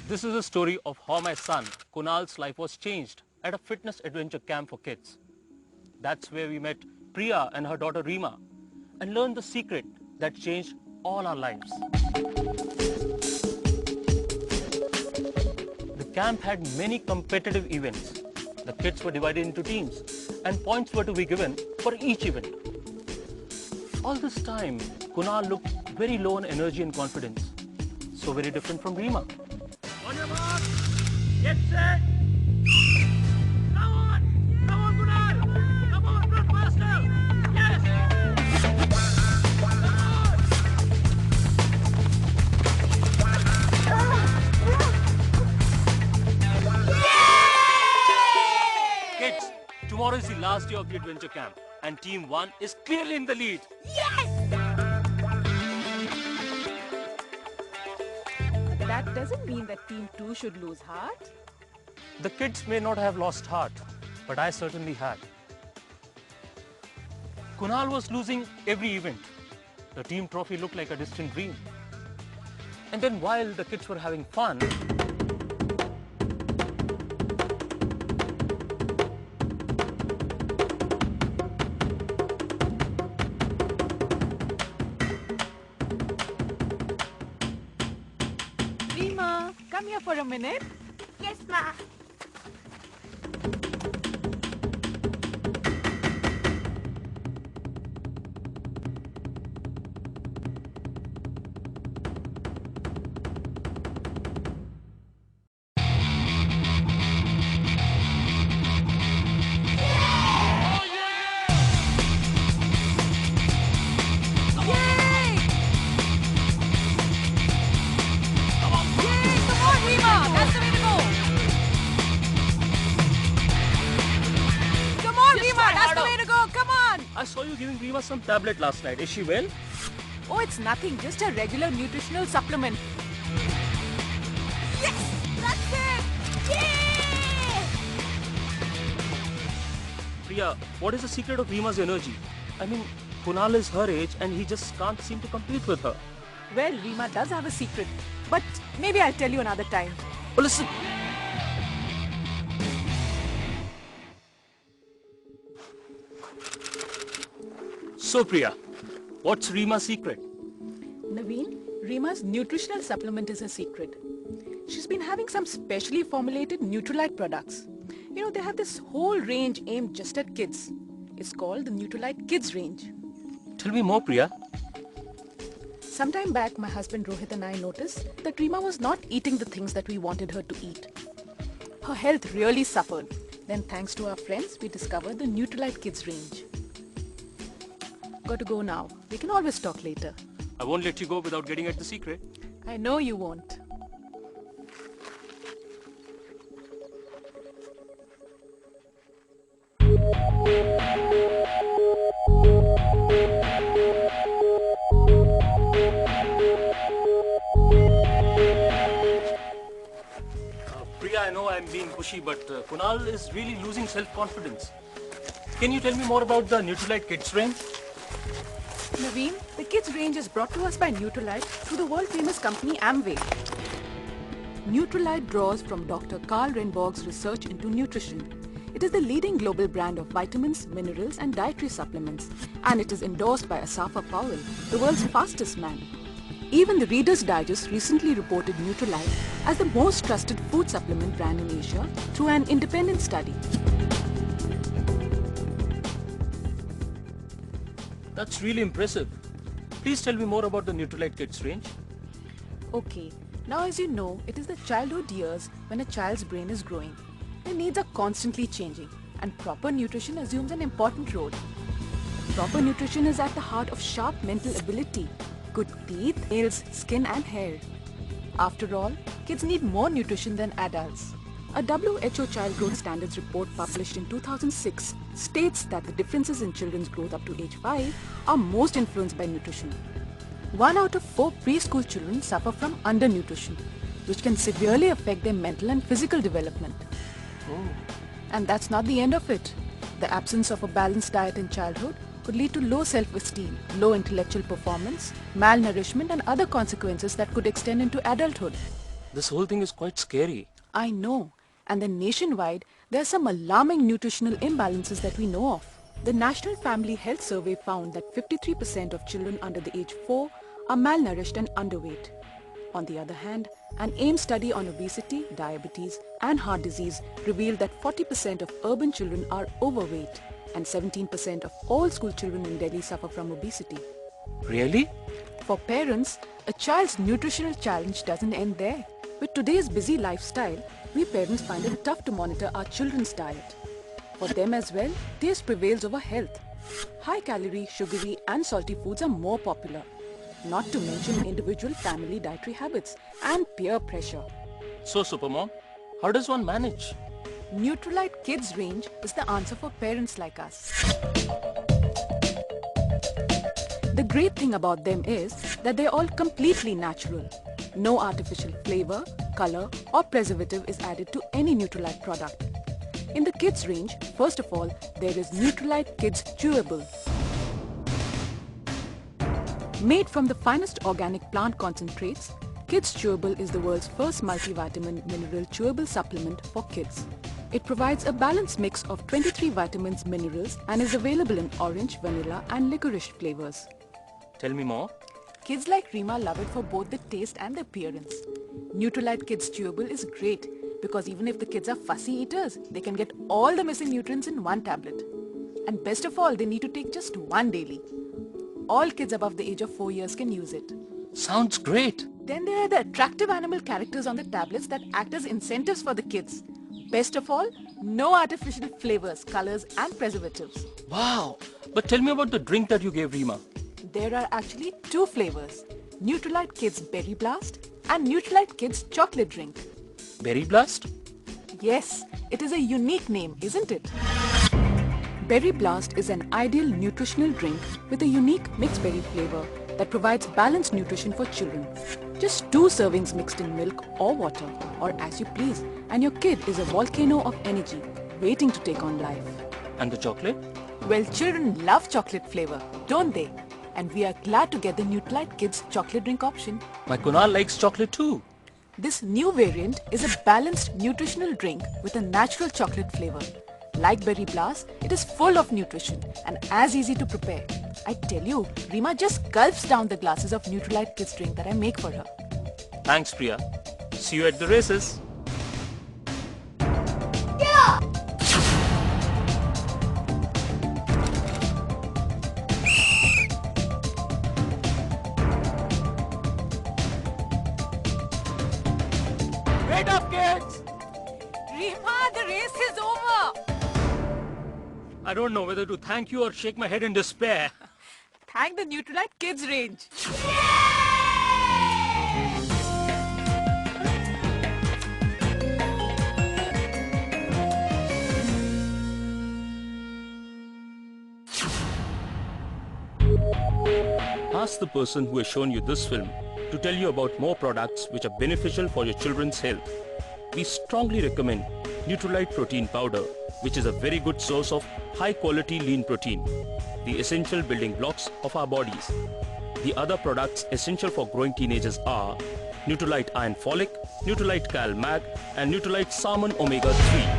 This is a story of how my son, Kunal's life was changed at a fitness adventure camp for kids. That's where we met Priya and her daughter Reema and learned the secret that changed all our lives. The camp had many competitive events. The kids were divided into teams and points were to be given for each event. All this time, Kunal looked very low on energy and confidence. So very different from Reema. On your mark, get set. Come on, Kunal. Come on, run faster. Yes. Kids, tomorrow is the last day of the adventure camp and Team 1 is clearly in the lead. That doesn't mean that Team 2 should lose heart. The kids may not have lost heart, but I certainly had. Kunal was losing every event. The team trophy looked like a distant dream. And then while the kids were having fun, Reema, come here for a minute. Yes, Ma. I saw you giving Reema some tablet last night. Is she well? Oh, it's nothing, just a regular nutritional supplement. Yes, that's it. Yay! Priya, what is the secret of Reema's energy? I mean, Kunal is her age and he just can't seem to compete with her. Well, Reema does have a secret, but maybe I'll tell you another time. Oh, listen. So Priya, what's Reema's secret? Naveen, Reema's nutritional supplement is her secret. She's been having some specially formulated Nutrilite products. You know, they have this whole range aimed just at kids. It's called the Nutrilite Kids range. Tell me more, Priya. Sometime back, my husband Rohit and I noticed that Reema was not eating the things that we wanted her to eat. Her health really suffered. Then thanks to our friends, we discovered the Nutrilite Kids range. Got to go now. We can always talk later. I won't let you go without getting at the secret. I know you won't. Priya, I know I'm being pushy, but Kunal is really losing self-confidence. Can you tell me more about the Nutrilite Kids range? Naveen, the kids range is brought to us by Nutrilite through the world-famous company Amway. Nutrilite draws from Dr. Karl Renborg's research into nutrition. It is the leading global brand of vitamins, minerals and dietary supplements, and it is endorsed by Asafa Powell, the world's fastest man. Even the Reader's Digest recently reported Nutrilite as the most trusted food supplement brand in Asia through an independent study. That's really impressive. Please tell me more about the Nutrilite Kids range. Okay, now as you know, it is the childhood years when a child's brain is growing. Their needs are constantly changing and proper nutrition assumes an important role. Proper nutrition is at the heart of sharp mental ability, good teeth, nails, skin and hair. After all, kids need more nutrition than adults. A WHO Child Growth Standards report published in 2006 states that the differences in children's growth up to age 5 are most influenced by nutrition. 1 out of 4 preschool children suffer from undernutrition, which can severely affect their mental and physical development. And that's not the end of it. The absence of a balanced diet in childhood could lead to low self-esteem, low intellectual performance, malnourishment and other consequences that could extend into adulthood. This whole thing is quite scary. I know. And then nationwide, there are some alarming nutritional imbalances that we know of. The National Family Health Survey found that 53% of children under the age 4 are malnourished and underweight. On the other hand, an AIM study on obesity, diabetes and heart disease revealed that 40% of urban children are overweight and 17% of all school children in Delhi suffer from obesity. Really? For parents, a child's nutritional challenge doesn't end there. With today's busy lifestyle, we parents find it tough to monitor our children's diet. For them as well, taste prevails over health. High-calorie, sugary and salty foods are more popular. Not to mention individual family dietary habits and peer pressure. So, Supermom, how does one manage? Nutralite Kids range is the answer for parents like us. The great thing about them is that they're all completely natural. No artificial flavor, color or preservative is added to any Nutralite product. In the kids range, first of all, there is Nutralite Kids Chewable. Made from the finest organic plant concentrates, Kids Chewable is the world's first multivitamin mineral chewable supplement for kids. It provides a balanced mix of 23 vitamins, minerals and is available in orange, vanilla and licorice flavors. Tell me more. Kids like Rima love it for both the taste and the appearance. Nutralite Kids Chewable is great because even if the kids are fussy eaters, they can get all the missing nutrients in one tablet. And best of all, they need to take just one daily. All kids above the age of 4 years can use it. Sounds great. Then there are the attractive animal characters on the tablets that act as incentives for the kids. Best of all, no artificial flavors, colors and preservatives. Wow. But tell me about the drink that you gave Rima. There are actually 2 flavors, Nutralite Kids Berry Blast and Nutralite Kids Chocolate Drink. Berry Blast? Yes, it is a unique name, isn't it? Berry Blast is an ideal nutritional drink with a unique mixed berry flavor that provides balanced nutrition for children. Just 2 servings mixed in milk or water, or as you please, and your kid is a volcano of energy waiting to take on life. And the chocolate? Well, children love chocolate flavor, don't they? And we are glad to get the Nutralite Kids chocolate drink option. My Kunal likes chocolate too. This new variant is a balanced nutritional drink with a natural chocolate flavor. Like Berry Blast, it is full of nutrition and as easy to prepare. I tell you, Rima just gulps down the glasses of Nutralite Kids drink that I make for her. Thanks, Priya. See you at the races. Wait up, kids! Rima, the race is over! I don't know whether to thank you or shake my head in despair. Thank the Nutralite Kids range. Ask the person who has shown you this film to tell you about more products which are beneficial for your children's health. We strongly recommend Nutralite Protein Powder, which is a very good source of high-quality lean protein, the essential building blocks of our bodies. The other products essential for growing teenagers are Nutralite Iron Folic, Nutralite Cal Mag, and Nutralite Salmon Omega 3.